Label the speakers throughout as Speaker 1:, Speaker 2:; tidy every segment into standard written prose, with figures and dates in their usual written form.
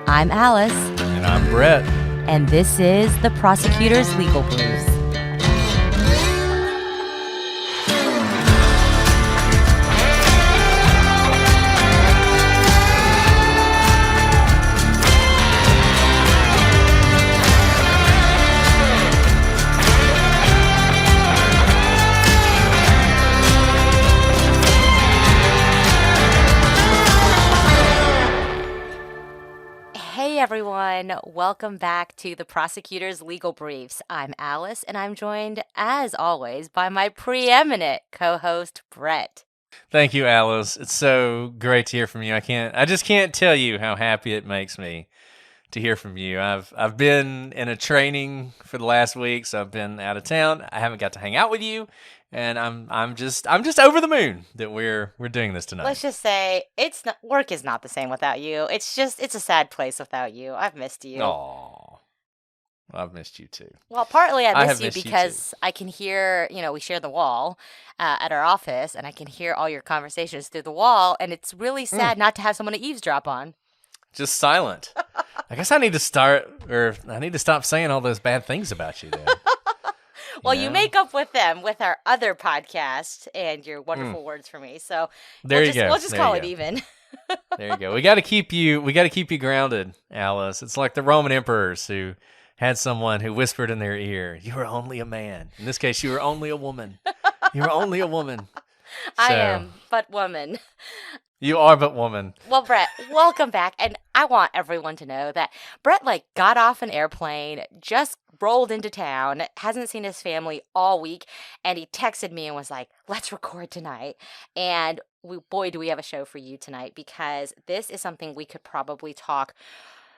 Speaker 1: I'm Alice.
Speaker 2: And I'm Brett.
Speaker 1: And this is the Prosecutors Legal Briefs. Hey everyone, welcome back to the Prosecutors Legal Briefs. I'm Alice, and I'm joined, as always, by my preeminent co-host, Brett.
Speaker 2: Thank you, Alice. It's so great to hear from you. I just can't tell you how happy it makes me to hear from you. I've been in a training for the last week, so I've been out of town. I haven't got to hang out with you, and I'm just over the moon that we're doing this tonight.
Speaker 1: Let's just say work is not the same without you. It's a sad place without you. I've missed you.
Speaker 2: Aw, I've missed you too.
Speaker 1: Well, partly I
Speaker 2: have
Speaker 1: miss you
Speaker 2: missed you
Speaker 1: because I can hear, we share the wall at our office, and I can hear all your conversations through the wall, and it's really sad not to have someone to eavesdrop on.
Speaker 2: Just silent. I guess I need to stop saying all those bad things about you then.
Speaker 1: Well, you make up with them with our other podcast and your wonderful words for me. So
Speaker 2: We'll
Speaker 1: just call it even.
Speaker 2: There you go. We got to keep you grounded, Alice. It's like the Roman emperors who had someone who whispered in their ear, "You are only a man." In this case, you are only a woman. You are only a woman.
Speaker 1: I am but woman.
Speaker 2: You are but woman.
Speaker 1: Well, Brett, welcome back. And I want everyone to know that Brett, got off an airplane, just rolled into town, hasn't seen his family all week, and he texted me and was like, let's record tonight. And boy, do we have a show for you tonight, because this is something we could probably talk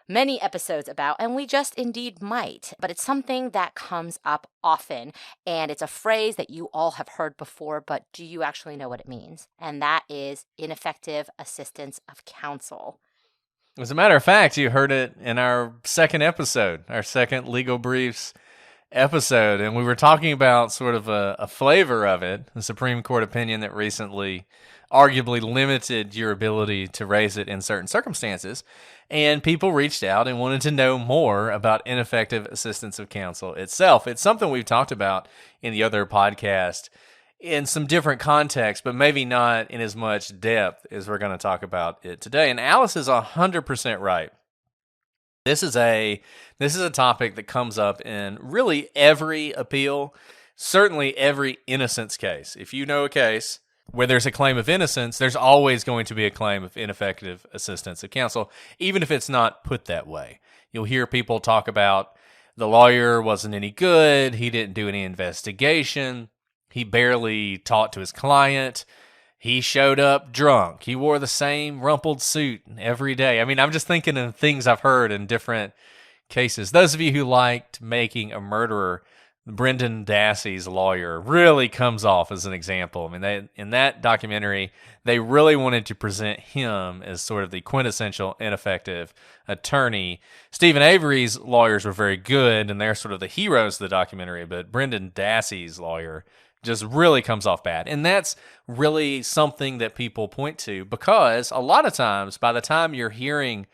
Speaker 1: many episodes about, and we just indeed might. But it's something that comes up often, and it's a phrase that you all have heard before, but do you actually know what it means? And that is ineffective assistance of counsel.
Speaker 2: As a matter of fact, you heard it in our second episode, our second Legal Briefs episode, and we were talking about sort of a flavor of it, a Supreme Court opinion that recently arguably limited your ability to raise it in certain circumstances, and people reached out and wanted to know more about ineffective assistance of counsel itself. It's something we've talked about in the other podcast in some different contexts, but maybe not in as much depth as we're going to talk about it today. And Alice is 100% right. This is a topic that comes up in really every appeal, certainly every innocence case. If you know a case where there's a claim of innocence, there's always going to be a claim of ineffective assistance of counsel, even if it's not put that way. You'll hear people talk about the lawyer wasn't any good, he didn't do any investigation, he barely talked to his client, he showed up drunk, he wore the same rumpled suit every day. I mean, I'm just thinking of things I've heard in different cases. Those of you who liked Making a Murderer, Brendan Dassey's lawyer really comes off as an example. I mean, in that documentary, they really wanted to present him as sort of the quintessential ineffective attorney. Stephen Avery's lawyers were very good, and they're sort of the heroes of the documentary, but Brendan Dassey's lawyer just really comes off bad. And that's really something that people point to, because a lot of times, by the time you're hearing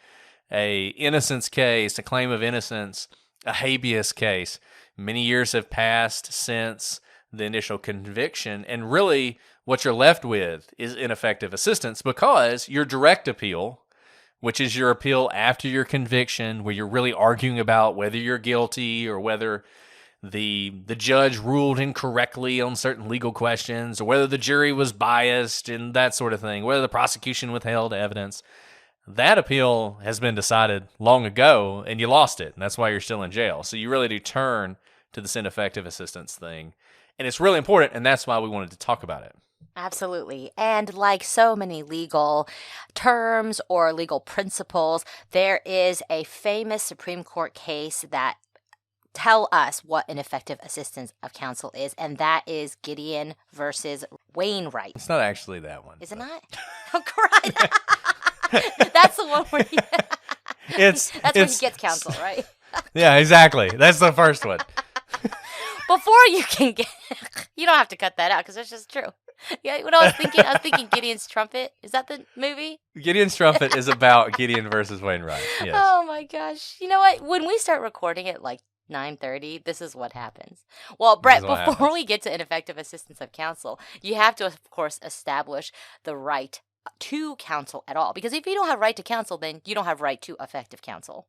Speaker 2: a innocence case, a claim of innocence, a habeas case, many years have passed since the initial conviction, and really what you're left with is ineffective assistance, because your direct appeal, which is your appeal after your conviction, where you're really arguing about whether you're guilty or whether the judge ruled incorrectly on certain legal questions, or whether the jury was biased and that sort of thing, whether the prosecution withheld evidence, that appeal has been decided long ago, and you lost it, and that's why you're still in jail. So you really do turn to this ineffective assistance thing, and it's really important, and that's why we wanted to talk about it.
Speaker 1: Absolutely. And like so many legal terms or legal principles, there is a famous Supreme Court case that tell us what ineffective assistance of counsel is, and that is Gideon versus Wainwright.
Speaker 2: It's not actually that one.
Speaker 1: Is it not? Oh, God. That's the one where that's when he gets counsel, right?
Speaker 2: Yeah, exactly. That's the first one.
Speaker 1: Before you can get, you don't have to cut that out because it's just true. Yeah, what I was thinking Gideon's Trumpet. Is that the movie?
Speaker 2: Gideon's Trumpet is about Gideon versus Wainwright. Yes.
Speaker 1: Oh my gosh. You know what? When we start recording at like 9:30, this is what happens. Well, Brett, before we get to ineffective assistance of counsel, you have to, of course, establish the right to counsel at all. Because if you don't have right to counsel, then you don't have right to effective counsel.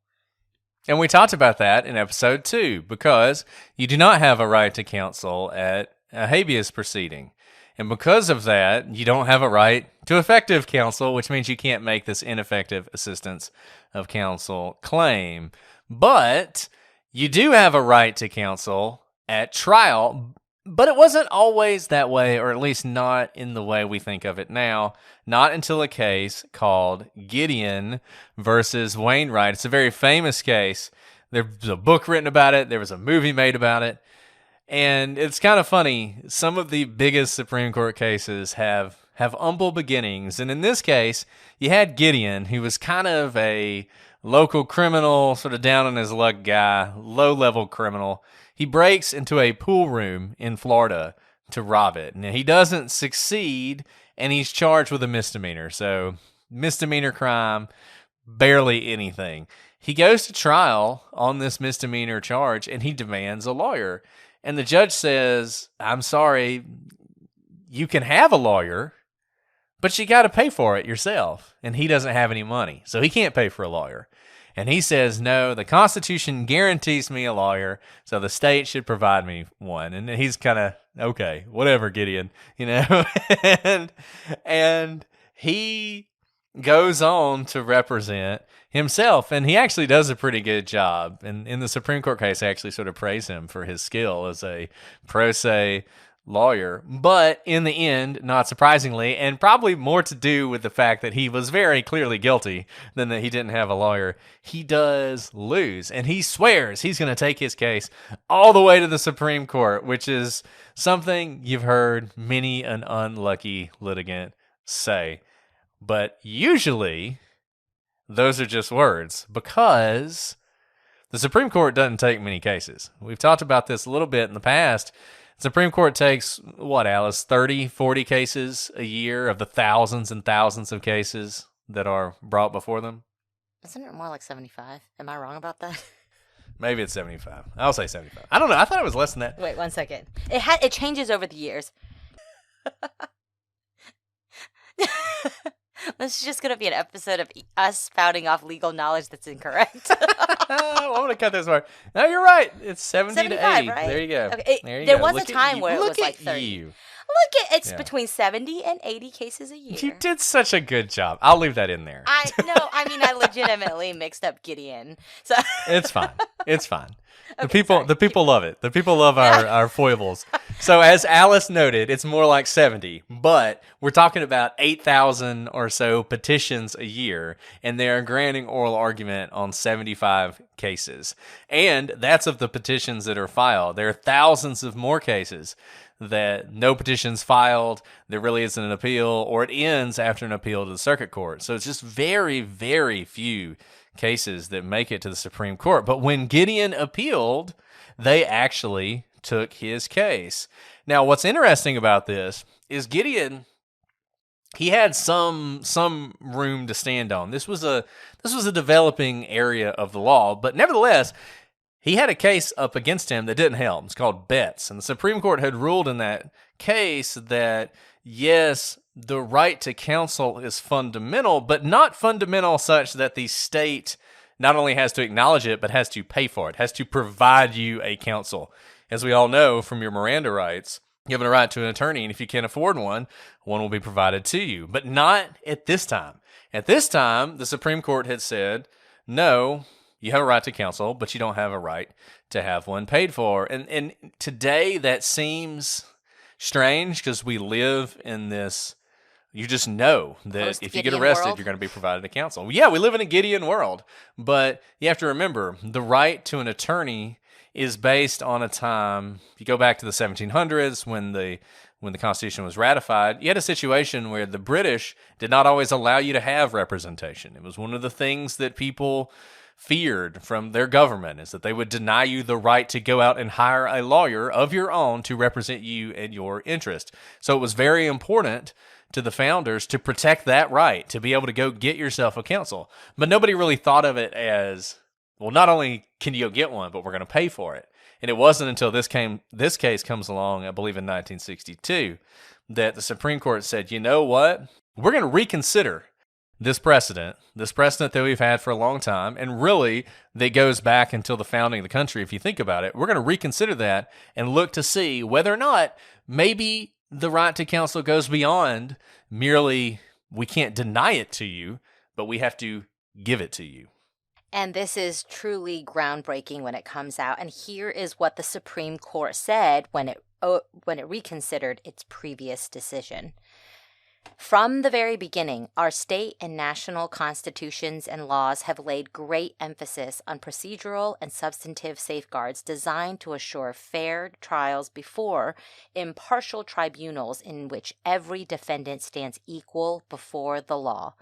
Speaker 2: And we talked about that in episode 2, because you do not have a right to counsel at a habeas proceeding. And because of that, you don't have a right to effective counsel, which means you can't make this ineffective assistance of counsel claim. But you do have a right to counsel at trial, but it wasn't always that way, or at least not in the way we think of it now. Not until a case called Gideon versus Wainwright. It's a very famous case. There's a book written about it. There was a movie made about it. And it's kind of funny. Some of the biggest Supreme Court cases have humble beginnings. And in this case, you had Gideon, who was kind of a local criminal, sort of down on his luck guy, low-level criminal. He breaks into a pool room in Florida to rob it. And he doesn't succeed, and he's charged with a misdemeanor. So, misdemeanor crime, barely anything. He goes to trial on this misdemeanor charge, and he demands a lawyer. And the judge says, I'm sorry, you can have a lawyer, but you got to pay for it yourself. And he doesn't have any money, so he can't pay for a lawyer. And he says, no, the Constitution guarantees me a lawyer, so the state should provide me one. And he's kind of, okay, whatever, Gideon, you know. and he goes on to represent himself, and he actually does a pretty good job. And in the Supreme Court case, I actually sort of praise him for his skill as a pro se lawyer. But in the end, not surprisingly, and probably more to do with the fact that he was very clearly guilty than that he didn't have a lawyer, he does lose. And he swears he's going to take his case all the way to the Supreme Court, which is something you've heard many an unlucky litigant say. But usually, those are just words, because the Supreme Court doesn't take many cases. We've talked about this a little bit in the past. The Supreme Court takes, what, Alice, 30, 40 cases a year of the thousands and thousands of cases that are brought before them?
Speaker 1: Isn't it more like 75? Am I wrong about that?
Speaker 2: Maybe it's 75. I'll say 75. I don't know. I thought it was less than that.
Speaker 1: Wait, 1 second. It changes over the years. This is just going to be an episode of us spouting off legal knowledge that's incorrect.
Speaker 2: I'm going to cut this part. No, you're right. It's 70 to 80.
Speaker 1: Right?
Speaker 2: There you go.
Speaker 1: Okay. There was a time where it was like 30.
Speaker 2: You.
Speaker 1: It's between 70 and 80 cases a year.
Speaker 2: You did such a good job. I'll leave that in there.
Speaker 1: I legitimately mixed up Gideon. So
Speaker 2: It's fine. It's fine.
Speaker 1: Okay,
Speaker 2: the people love it. The people love our foibles. So as Alice noted, it's more like 70, but we're talking about 8,000 or so petitions a year, and they are granting oral argument on 75 cases. And that's of the petitions that are filed. There are thousands of more cases that no petitions filed, there really isn't an appeal, or it ends after an appeal to the circuit court. So it's just very, very few cases that make it to the Supreme Court. But when Gideon appealed, they actually took his case. Now, what's interesting about this is Gideon, he had some room to stand on. This was a developing area of the law, but nevertheless, he had a case up against him that didn't help. It's called Betts, and the Supreme Court had ruled in that case that, yes, the right to counsel is fundamental, but not fundamental such that the state not only has to acknowledge it, but has to pay for it, has to provide you a counsel. As we all know from your Miranda rights, you have a right to an attorney, and if you can't afford one, one will be provided to you. But not at this time. At this time, the Supreme Court had said, no, you have a right to counsel, but you don't have a right to have one paid for. And today that seems strange because we live in this, you just know that if you get arrested, you're going to be provided a counsel. Yeah, we live in a Gideon world, but you have to remember the right to an attorney is based on a time, if you go back to the 1700s when the Constitution was ratified, you had a situation where the British did not always allow you to have representation. It was one of the things that people feared from their government is that they would deny you the right to go out and hire a lawyer of your own to represent you in your interest. So it was very important to the founders to protect that right, to be able to go get yourself a counsel. But nobody really thought of it as, well, not only can you go get one, but we're going to pay for it. And it wasn't until this case comes along, I believe in 1962, that the Supreme Court said, you know what? We're going to reconsider this precedent that we've had for a long time, and really that goes back until the founding of the country. If you think about it, we're going to reconsider that and look to see whether or not maybe the right to counsel goes beyond merely we can't deny it to you, but we have to give it to you.
Speaker 1: And this is truly groundbreaking when it comes out. And here is what the Supreme Court said when it reconsidered its previous decision. From the very beginning, our state and national constitutions and laws have laid great emphasis on procedural and substantive safeguards designed to assure fair trials before impartial tribunals in which every defendant stands equal before the law.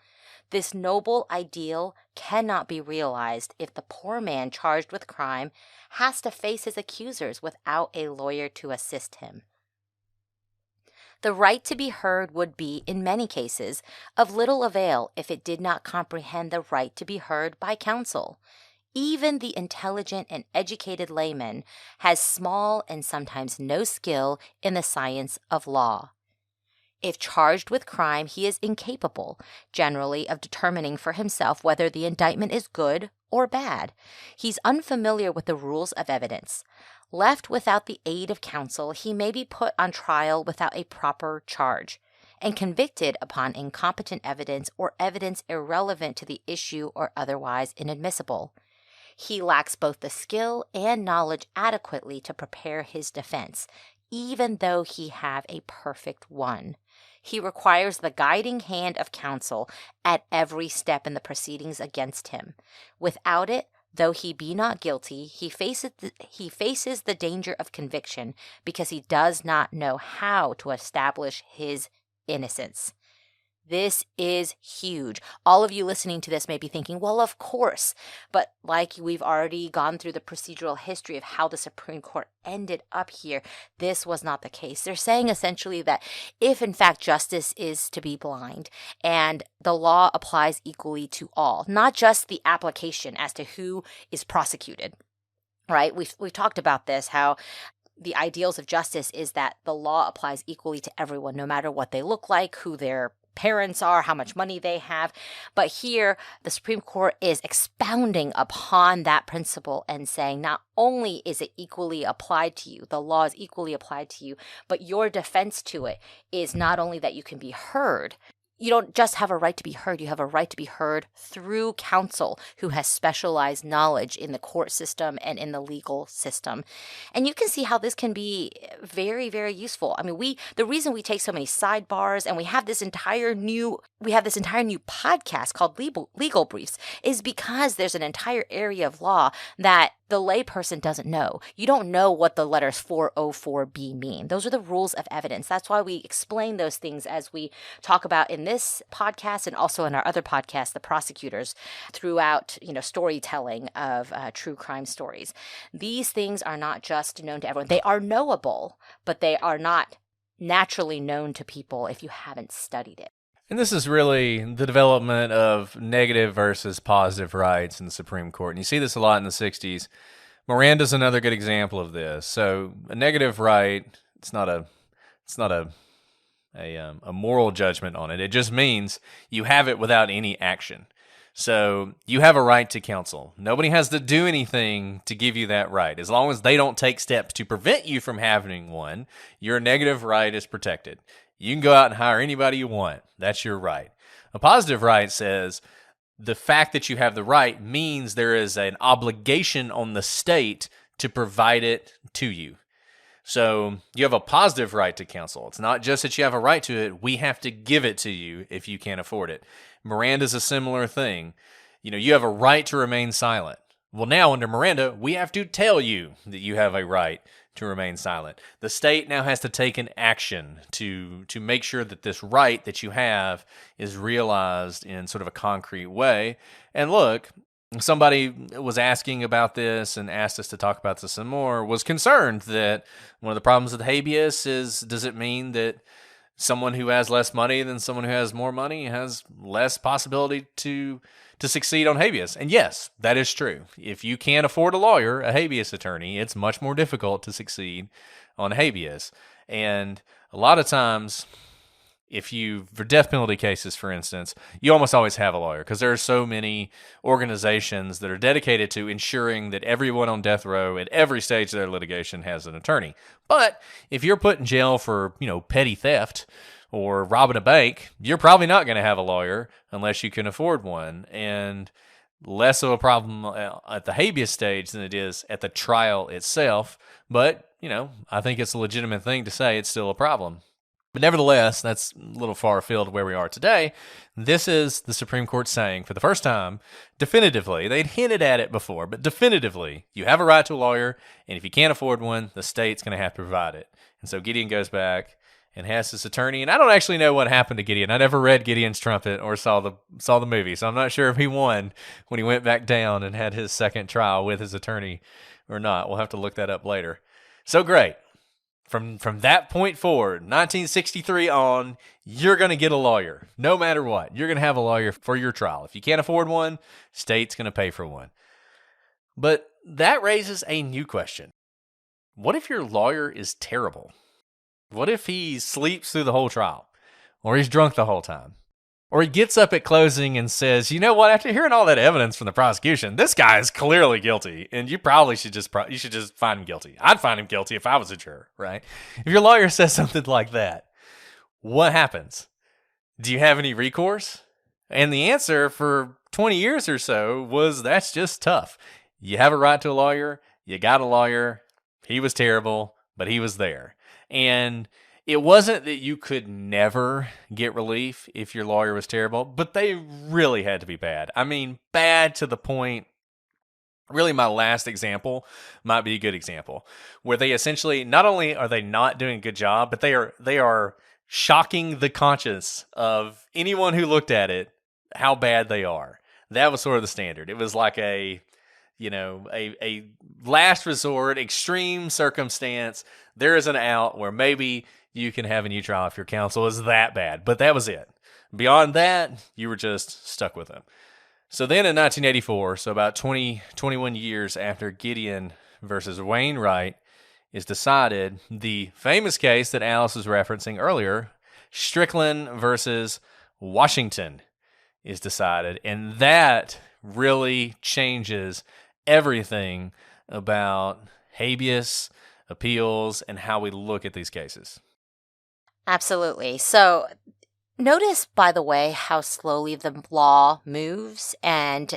Speaker 1: This noble ideal cannot be realized if the poor man charged with crime has to face his accusers without a lawyer to assist him. The right to be heard would be, in many cases, of little avail if it did not comprehend the right to be heard by counsel. Even the intelligent and educated layman has small and sometimes no skill in the science of law. If charged with crime, he is incapable, generally, of determining for himself whether the indictment is good or bad. He's unfamiliar with the rules of evidence. Left without the aid of counsel, he may be put on trial without a proper charge, and convicted upon incompetent evidence or evidence irrelevant to the issue or otherwise inadmissible. He lacks both the skill and knowledge adequately to prepare his defense, even though he have a perfect one. He requires the guiding hand of counsel at every step in the proceedings against him. Without it, though he be not guilty, he faces the danger of conviction because he does not know how to establish his innocence. This is huge. All of you listening to this may be thinking, well, of course. But like we've already gone through the procedural history of how the Supreme Court ended up here, this was not the case. They're saying essentially that if in fact justice is to be blind and the law applies equally to all, not just the application as to who is prosecuted, right? We've talked about this, how the ideals of justice is that the law applies equally to everyone, no matter what they look like, who their parents are, how much money they have. But here, the Supreme Court is expounding upon that principle and saying not only is it equally applied to you, the law is equally applied to you, but your defense to it is not only that you can be heard. You don't just have a right to be heard, you have a right to be heard through counsel who has specialized knowledge in the court system and in the legal system. And you can see how this can be very, very useful. I mean, the reason we take so many sidebars and we have this entire new podcast called Legal Briefs is because there's an entire area of law that the layperson doesn't know. You don't know what the letters 404B mean. Those are the rules of evidence. That's why we explain those things as we talk about in this podcast and also in our other podcast, The Prosecutors, throughout, storytelling of true crime stories. These things are not just known to everyone. They are knowable, but they are not naturally known to people if you haven't studied it.
Speaker 2: And this is really the development of negative versus positive rights in the Supreme Court. And you see this a lot in the 60s. Miranda's another good example of this. So a negative right, it's not a moral judgment on it. It just means you have it without any action. So you have a right to counsel. Nobody has to do anything to give you that right. As long as they don't take steps to prevent you from having one, your negative right is protected. You can go out and hire anybody you want. That's your right. A positive right says the fact that you have the right means there is an obligation on the state to provide it to you. So you have a positive right to counsel. It's not just that you have a right to it. We have to give it to you if you can't afford it. Miranda's a similar thing. You have a right to remain silent. Well, now under Miranda, we have to tell you that you have a right to remain silent. The state now has to take an action to make sure that this right that you have is realized in sort of a concrete way. And look, somebody was asking about this and asked us to talk about this some more, was concerned that one of the problems with habeas is, does it mean that someone who has less money than someone who has more money has less possibility to succeed on habeas? And yes, that is true. If you can't afford a lawyer, a habeas attorney, it's much more difficult to succeed on habeas. And a lot of times, for death penalty cases, for instance, you almost always have a lawyer because there are so many organizations that are dedicated to ensuring that everyone on death row at every stage of their litigation has an attorney. But if you're put in jail for, petty theft or robbing a bank, you're probably not going to have a lawyer unless you can afford one. And less of a problem at the habeas stage than it is at the trial itself. But, I think it's a legitimate thing to say it's still a problem. But nevertheless, that's a little far afield of where we are today. This is the Supreme Court saying for the first time, definitively, they'd hinted at it before, but definitively, you have a right to a lawyer, and if you can't afford one, the state's going to have to provide it. And so Gideon goes back and has his attorney, and I don't actually know what happened to Gideon. I never read Gideon's Trumpet or saw the movie, so I'm not sure if he won when he went back down and had his second trial with his attorney or not. We'll have to look that up later. So great. From that point forward, 1963 on, you're going to get a lawyer. No matter what, you're going to have a lawyer for your trial. If you can't afford one, state's going to pay for one. But that raises a new question. What if your lawyer is terrible? What if he sleeps through the whole trial? Or he's drunk the whole time? Or he gets up at closing and says, you know what, after hearing all that evidence from the prosecution, this guy is clearly guilty, and you probably should just find him guilty. I'd find him guilty if I was a juror, right? If your lawyer says something like that, what happens? Do you have any recourse? And the answer for 20 years or so was that's just tough. You have a right to a lawyer. You got a lawyer. He was terrible, but he was there. And it wasn't that you could never get relief if your lawyer was terrible, but they really had to be bad. I mean, bad to the point, really my last example might be a good example, where they essentially, not only are they not doing a good job, but they are shocking the conscience of anyone who looked at it, how bad they are. That was sort of the standard. It was like a last resort, extreme circumstance. There is an out where maybe you can have a new trial if your counsel is that bad. But that was it. Beyond that, you were just stuck with them. So then in 1984, so about 21 years after Gideon versus Wainwright is decided, the famous case that Alice was referencing earlier, Strickland versus Washington, is decided. And that really changes everything about habeas, appeals, and how we look at these cases.
Speaker 1: Absolutely. So notice, by the way, how slowly the law moves, and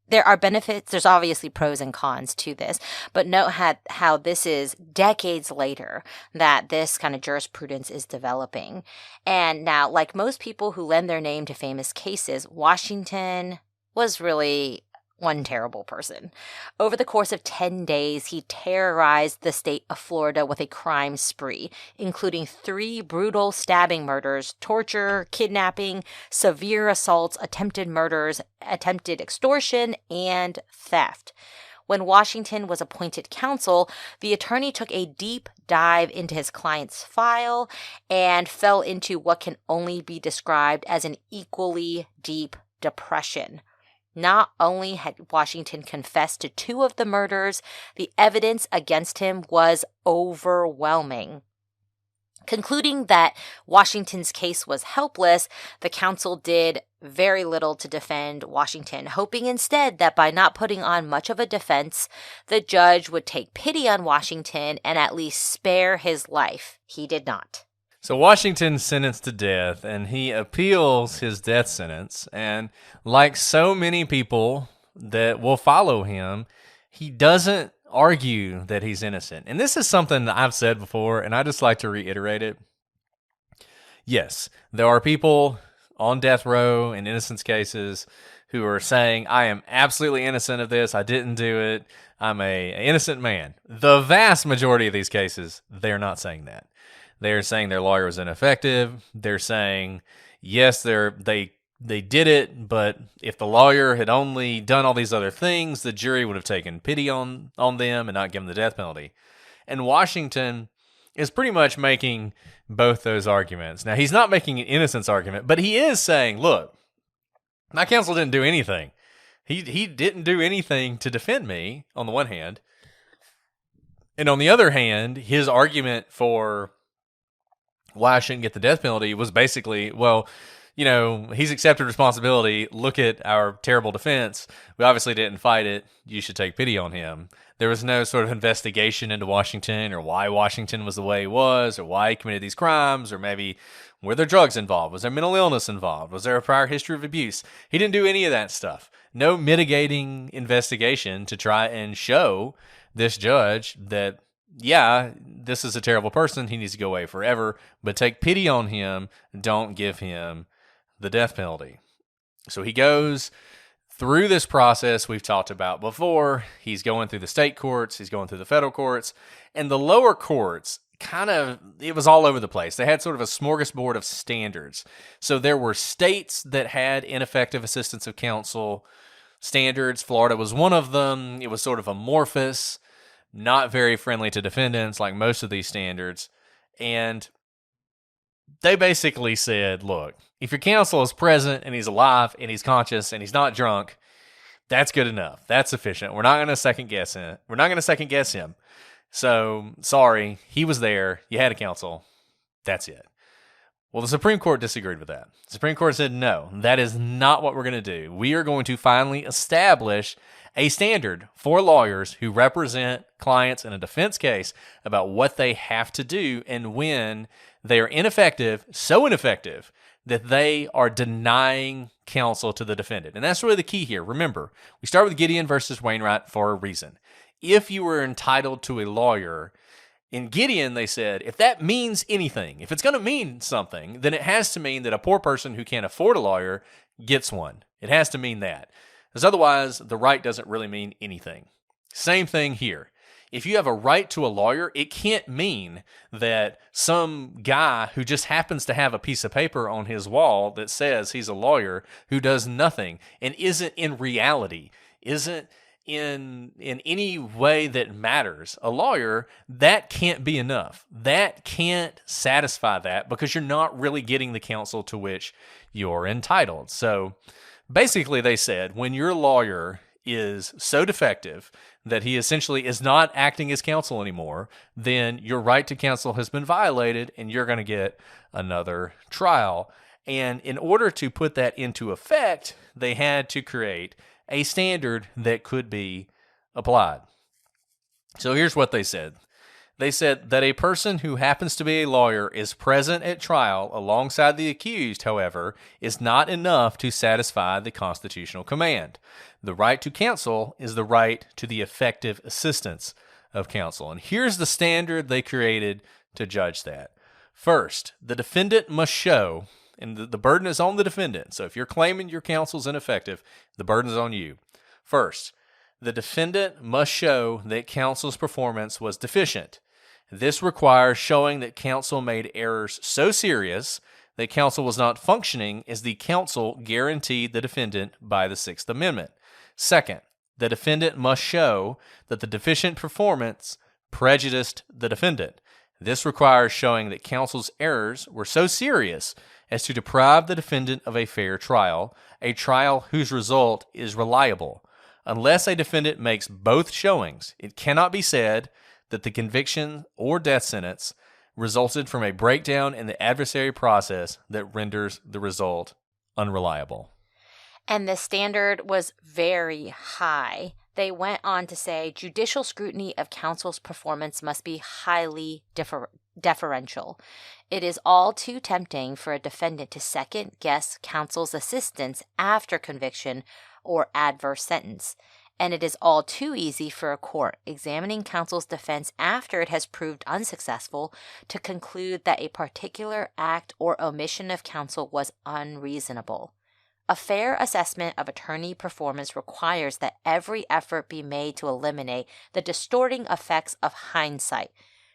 Speaker 1: there are benefits. There's obviously pros and cons to this, but note how this is decades later that this kind of jurisprudence is developing. And now, like most people who lend their name to famous cases, Washington was really one terrible person. Over the course of 10 days, he terrorized the state of Florida with a crime spree, including 3 brutal stabbing murders, torture, kidnapping, severe assaults, attempted murders, attempted extortion, and theft. When Washington was appointed counsel, the attorney took a deep dive into his client's file and fell into what can only be described as an equally deep depression. Not only had Washington confessed to 2 of the murders, the evidence against him was overwhelming. Concluding that Washington's case was helpless, the counsel did very little to defend Washington, hoping instead that by not putting on much of a defense, the judge would take pity on Washington and at least spare his life. He did not.
Speaker 2: So Washington's sentenced to death, and he appeals his death sentence. And like so many people that will follow him, he doesn't argue that he's innocent. And this is something that I've said before, and I just like to reiterate it. Yes, there are people on death row in innocence cases who are saying, I am absolutely innocent of this. I didn't do it. I'm an innocent man. The vast majority of these cases, they're not saying that. They're saying their lawyer was ineffective. They're saying, yes, they they did it, but if the lawyer had only done all these other things, the jury would have taken pity on them and not given the death penalty. And Washington is pretty much making both those arguments. Now, he's not making an innocence argument, but he is saying, look, my counsel didn't do anything. He didn't do anything to defend me, on the one hand. And on the other hand, his argument for why I shouldn't get the death penalty was basically, well, he's accepted responsibility. Look at our terrible defense. We obviously didn't fight it. You should take pity on him. There was no sort of investigation into Washington or why Washington was the way he was or why he committed these crimes or maybe were there drugs involved? Was there mental illness involved? Was there a prior history of abuse? He didn't do any of that stuff. No mitigating investigation to try and show this judge that, yeah, this is a terrible person. He needs to go away forever, but take pity on him. Don't give him the death penalty. So he goes through this process we've talked about before. He's going through the state courts, he's going through the federal courts, and the lower courts it was all over the place. They had sort of a smorgasbord of standards. So there were states that had ineffective assistance of counsel standards. Florida was one of them. It was sort of amorphous, not very friendly to defendants like most of these standards. And they basically said, look, if your counsel is present and he's alive and he's conscious and he's not drunk, that's good enough. That's sufficient. We're not going to second guess him. So, sorry, he was there. You had a counsel. That's it. Well, the Supreme Court disagreed with that. The Supreme Court said, no, that is not what we're going to do. We are going to finally establish a standard for lawyers who represent clients in a defense case about what they have to do and when they are ineffective, so ineffective that they are denying counsel to the defendant. And that's really the key here. Remember, we start with Gideon versus Wainwright for a reason. If you were entitled to a lawyer, in Gideon, they said, if that means anything, if it's going to mean something, then it has to mean that a poor person who can't afford a lawyer gets one. It has to mean that. Because otherwise, the right doesn't really mean anything. Same thing here. If you have a right to a lawyer, it can't mean that some guy who just happens to have a piece of paper on his wall that says he's a lawyer who does nothing and isn't in reality, isn't in any way that matters a lawyer, that can't be enough. That can't satisfy that because you're not really getting the counsel to which you're entitled. So basically they said when your lawyer is so defective that he essentially is not acting as counsel anymore, then your right to counsel has been violated and you're going to get another trial. And in order to put that into effect, they had to create a standard that could be applied. So here's what they said. They said that a person who happens to be a lawyer is present at trial alongside the accused, however, is not enough to satisfy the constitutional command. The right to counsel is the right to the effective assistance of counsel. And here's the standard they created to judge that. First, the defendant must show, and the burden is on the defendant. So if you're claiming your counsel is ineffective, the burden is on you. First, the defendant must show that counsel's performance was deficient. This requires showing that counsel made errors so serious that counsel was not functioning as the counsel guaranteed the defendant by the Sixth Amendment. Second, the defendant must show that the deficient performance prejudiced the defendant. This requires showing that counsel's errors were so serious as to deprive the defendant of a fair trial, a trial whose result is reliable. Unless a defendant makes both showings, it cannot be said that the conviction or death sentence resulted from a breakdown in the adversary process that renders the result unreliable.
Speaker 1: And the standard was very high. They went on to say judicial scrutiny of counsel's performance must be highly deferential. It is all too tempting for a defendant to second-guess counsel's assistance after conviction or adverse sentence. And it is all too easy for a court examining counsel's defense after it has proved unsuccessful to conclude that a particular act or omission of counsel was unreasonable. A fair assessment of attorney performance requires that every effort be made to eliminate the distorting effects of hindsight.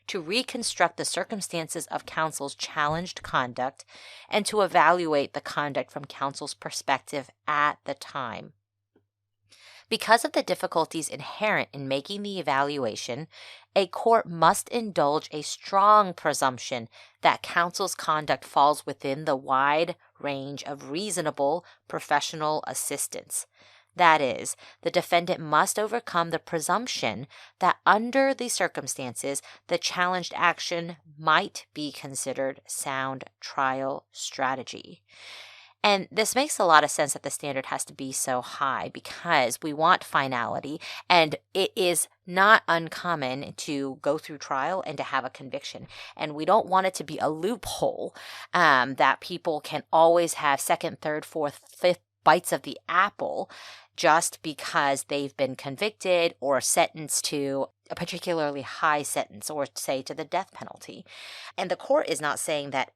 Speaker 1: to reconstruct the circumstances of counsel's challenged conduct and to evaluate the conduct from counsel's perspective at the time. Because of the difficulties inherent in making the evaluation, a court must indulge a strong presumption that counsel's conduct falls within the wide range of reasonable professional assistance. That is, the defendant must overcome the presumption that under the circumstances, the challenged action might be considered sound trial strategy. And this makes a lot of sense that the standard has to be so high because we want finality, and it is not uncommon to go through trial and to have a conviction. And we don't want it to be a loophole that people can always have second, third, fourth, fifth bites of the apple just because they've been convicted or sentenced to a particularly high sentence, or say to the death penalty. And the court is not saying that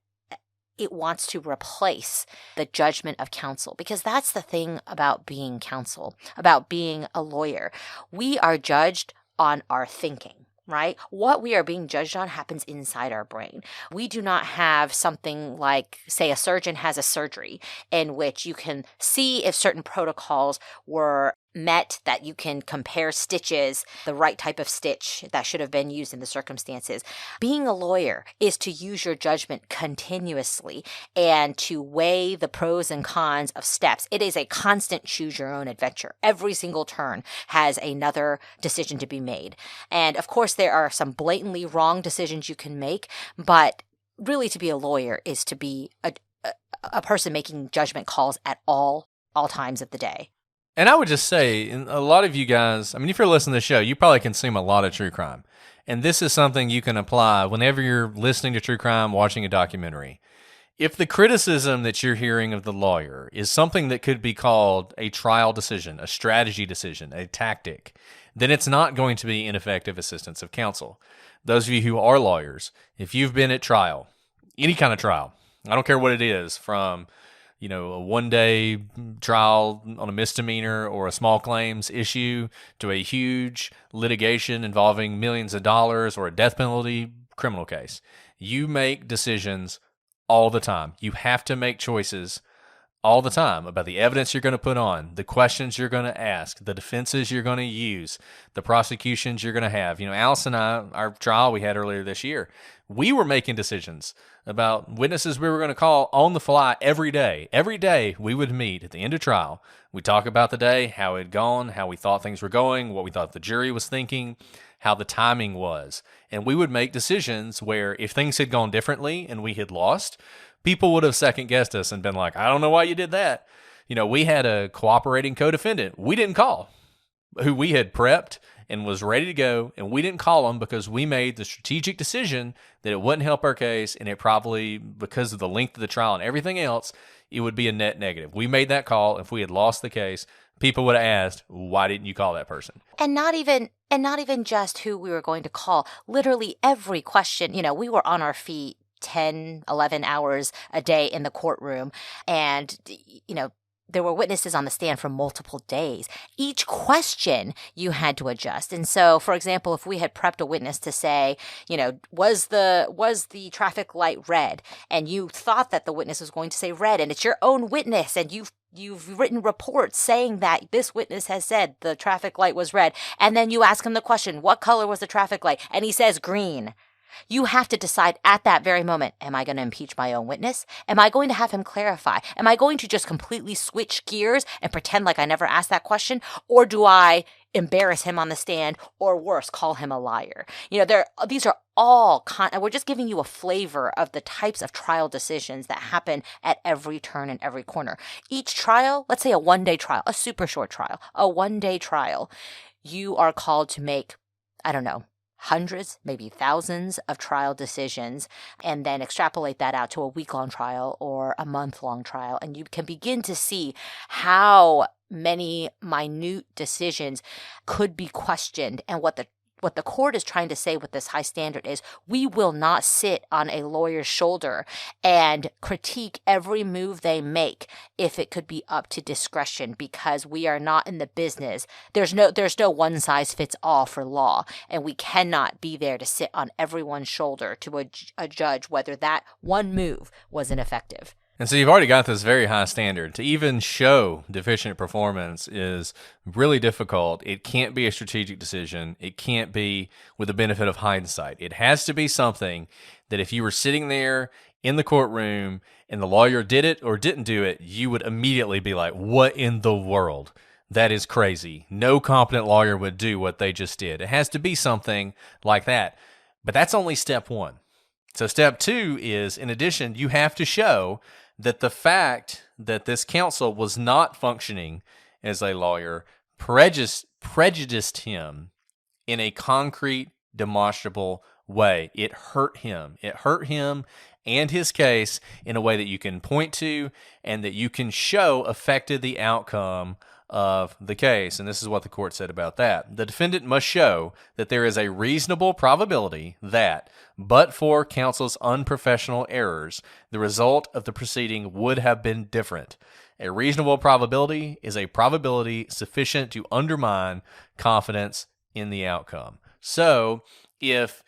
Speaker 1: it wants to replace the judgment of counsel, because that's the thing about being counsel, about being a lawyer. We are judged on our thinking, right? What we are being judged on happens inside our brain. We do not have something like, say, a surgeon has a surgery in which you can see if certain protocols were met, that you can compare stitches, the right type of stitch that should have been used in the circumstances. Being a lawyer is to use your judgment continuously and to weigh the pros and cons of steps. It is a constant choose your own adventure. Every single turn has another decision to be made. And of course, there are some blatantly wrong decisions you can make, but really to be a lawyer is to be a person making judgment calls at all times of the day.
Speaker 2: And I would just say, a lot of you guys, I mean, if you're listening to the show, you probably consume a lot of true crime. And this is something you can apply whenever you're listening to true crime, watching a documentary. If the criticism that you're hearing of the lawyer is something that could be called a trial decision, a strategy decision, a tactic, then it's not going to be ineffective assistance of counsel. Those of you who are lawyers, if you've been at trial, any kind of trial, I don't care what it is, from a one-day trial on a misdemeanor or a small claims issue to a huge litigation involving millions of dollars or a death penalty criminal case. You make decisions all the time. You have to make choices all the time about the evidence you're going to put on, the questions you're going to ask, the defenses you're going to use, the prosecutions you're going to have. Alice and I, our trial we had earlier this year, we were making decisions about witnesses we were going to call on the fly every day. Every day we would meet at the end of trial. We'd talk about the day, how it had gone, how we thought things were going, what we thought the jury was thinking, how the timing was. And we would make decisions where if things had gone differently and we had lost, people would have second-guessed us and been like, I don't know why you did that. We had a cooperating co-defendant we didn't call, who we had prepped and was ready to go, and we didn't call him because we made the strategic decision that it wouldn't help our case, and it probably, because of the length of the trial and everything else, it would be a net negative. We made that call. If we had lost the case, people would have asked, why didn't you call that person?
Speaker 1: And not even just who we were going to call. Literally every question, we were on our feet 10, 11 hours a day in the courtroom. And, there were witnesses on the stand for multiple days. Each question you had to adjust. And so, for example, if we had prepped a witness to say, was the traffic light red? And you thought that the witness was going to say red, and it's your own witness, and you've written reports saying that this witness has said the traffic light was red. And then you ask him the question, what color was the traffic light? And he says green. You have to decide at that very moment, am I going to impeach my own witness? Am I going to have him clarify? Am I going to just completely switch gears and pretend like I never asked that question? Or do I embarrass him on the stand, or worse, call him a liar? These are all, we're just giving you a flavor of the types of trial decisions that happen at every turn and every corner. Each trial, let's say a one-day trial, a super short trial, a one-day trial, you are called to make, hundreds, maybe thousands of trial decisions, and then extrapolate that out to a week-long trial or a month-long trial. And you can begin to see how many minute decisions could be questioned and what the what the court is trying to say with this high standard is we will not sit on a lawyer's shoulder and critique every move they make if it could be up to discretion, because we are not in the business. There's no one size fits all for law, and we cannot be there to sit on everyone's shoulder to a judge whether that one move was ineffective.
Speaker 2: And so you've already got this very high standard. To even show deficient performance is really difficult. It can't be a strategic decision. It can't be with the benefit of hindsight. It has to be something that if you were sitting there in the courtroom and the lawyer did it or didn't do it, you would immediately be like, what in the world? That is crazy. No competent lawyer would do what they just did. It has to be something like that. But that's only step one. So step two is, in addition, you have to show that the fact that this counsel was not functioning as a lawyer prejudiced him in a concrete, demonstrable way. It hurt him. It hurt him and his case in a way that you can point to and that you can show affected the outcome of the case. And this is what the court said about that. The defendant must show that there is a reasonable probability that, but for counsel's unprofessional errors, the result of the proceeding would have been different. A reasonable probability is a probability sufficient to undermine confidence in the outcome. So if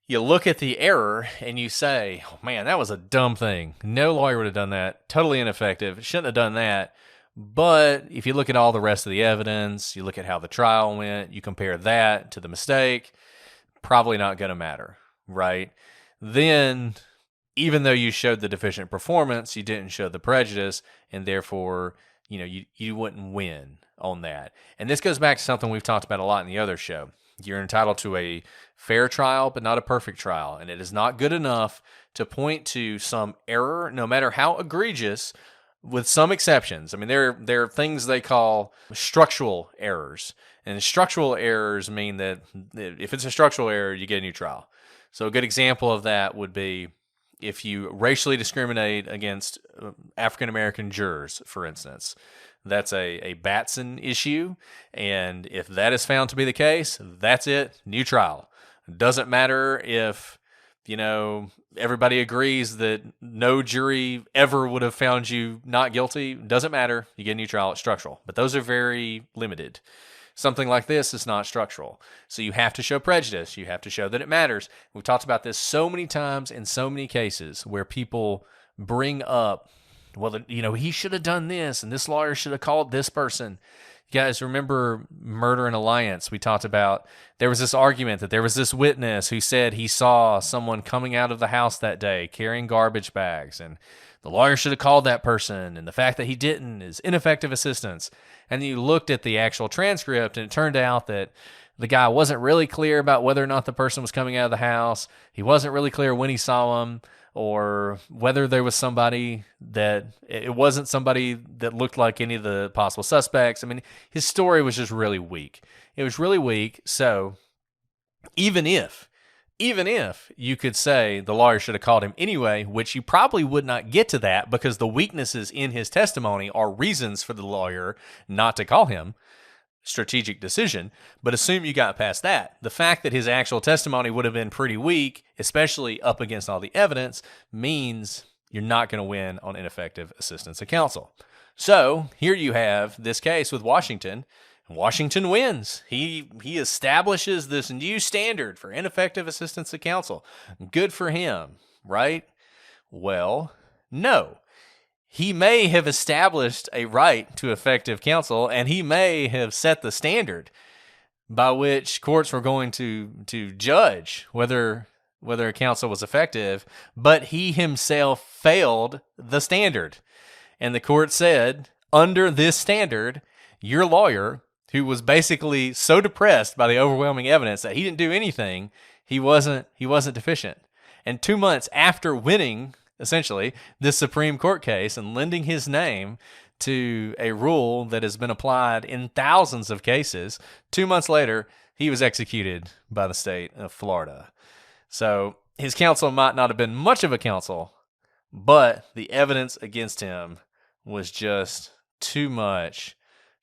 Speaker 2: you look at the error and you say, oh man, that was a dumb thing. No lawyer would have done that. Totally ineffective. Shouldn't have done that. But if you look at all the rest of the evidence, you look at how the trial went, you compare that to the mistake, probably not going to matter, right? Then, even though you showed the deficient performance, you didn't show the prejudice, and therefore, you wouldn't win on that. And this goes back to something we've talked about a lot in the other show. You're entitled to a fair trial, but not a perfect trial. And it is not good enough to point to some error, no matter how egregious, with some exceptions. I mean, there are things they call structural errors. And structural errors mean that if it's a structural error, you get a new trial. So a good example of that would be if you racially discriminate against African-American jurors, for instance. That's a Batson issue, and if that is found to be the case, that's it, new trial. Doesn't matter if, everybody agrees that no jury ever would have found you not guilty. Doesn't matter, you get a new trial, it's structural. But those are very limited. Something like this is not structural. So you have to show prejudice. You have to show that it matters. We've talked about this so many times in so many cases where people bring up, well, he should have done this, and this lawyer should have called this person. You guys remember Murder and Alliance? We talked about there was this argument that there was this witness who said he saw someone coming out of the house that day carrying garbage bags, and the lawyer should have called that person, and the fact that he didn't is ineffective assistance. And you looked at the actual transcript, and it turned out that the guy wasn't really clear about whether or not the person was coming out of the house. He wasn't really clear when he saw him, or whether there was somebody that it wasn't somebody that looked like any of the possible suspects. I mean, his story was just really weak. It was really weak. So even if you could say the lawyer should have called him anyway, which you probably would not get to that because the weaknesses in his testimony are reasons for the lawyer not to call him, strategic decision, but assume you got past that. The fact that his actual testimony would have been pretty weak, especially up against all the evidence, means you're not going to win on ineffective assistance of counsel. So here you have this case with Washington. Washington wins. He establishes this new standard for ineffective assistance of counsel. Good for him, right? Well, no. He may have established a right to effective counsel, and he may have set the standard by which courts were going to judge whether a counsel was effective, but he himself failed the standard. And the court said, under this standard, your lawyer, who was basically so depressed by the overwhelming evidence that he didn't do anything, he wasn't deficient. And 2 months after winning, essentially, this Supreme Court case and lending his name to a rule that has been applied in thousands of cases, 2 months later, he was executed by the state of Florida. So his counsel might not have been much of a counsel, but the evidence against him was just too much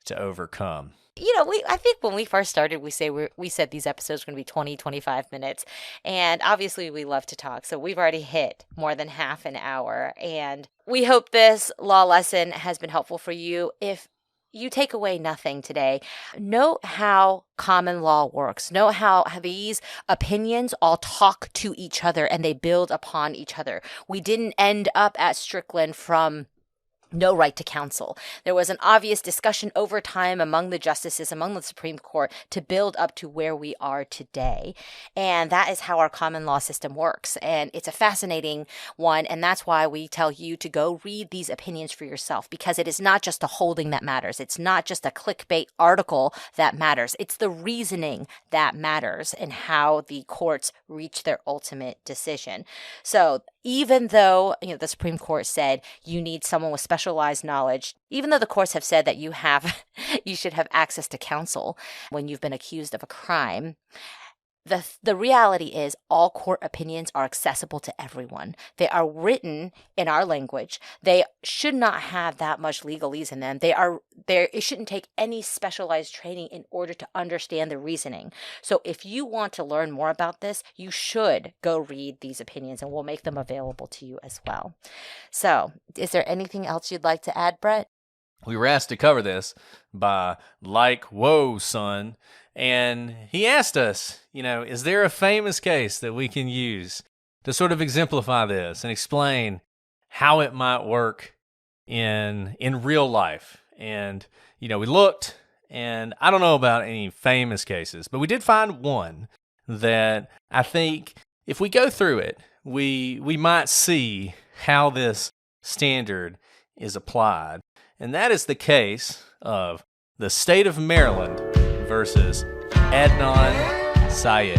Speaker 2: to overcome.
Speaker 1: I think when we first started, we said these episodes were going to be 20, 25 minutes. And obviously we love to talk. So we've already hit more than half an hour. And we hope this law lesson has been helpful for you. If you take away nothing today, know how common law works. Know how these opinions all talk to each other and they build upon each other. We didn't end up at Strickland from no right to counsel. There was an obvious discussion over time among the justices, among the Supreme Court, to build up to where we are today. And that is how our common law system works. And it's a fascinating one. And that's why we tell you to go read these opinions for yourself, because it is not just a holding that matters. It's not just a clickbait article that matters. It's the reasoning that matters and how the courts reach their ultimate decision. So even though the Supreme Court said you need someone with specialized knowledge, even though the courts have said that you should have access to counsel when you've been accused of a crime, the reality is all court opinions are accessible to everyone. They are written in our language. They should not have that much legalese in them. It shouldn't take any specialized training in order to understand the reasoning. So if you want to learn more about this, you should go read these opinions, and we'll make them available to you as well. So is there anything else you'd like to add, Brett?
Speaker 2: We were asked to cover this by Whoa, Son. And he asked us, is there a famous case that we can use to sort of exemplify this and explain how it might work in real life? And, we looked, and I don't know about any famous cases, but we did find one that I think if we go through it, we might see how this standard is applied. And that is the case of the state of Maryland versus Adnan Syed.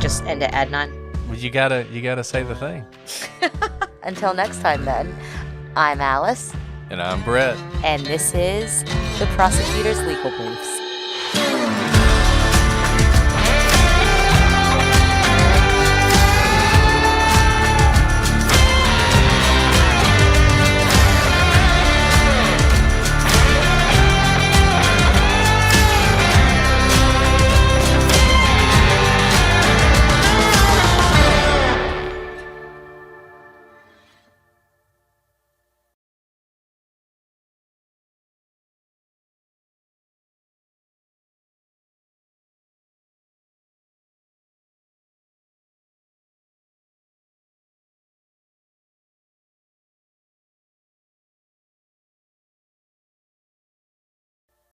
Speaker 1: Just end it, Adnan.
Speaker 2: Well, you gotta say the thing.
Speaker 1: Until next time, then. I'm Alice.
Speaker 2: And I'm Brett.
Speaker 1: And this is the Prosecutors Legal Briefs.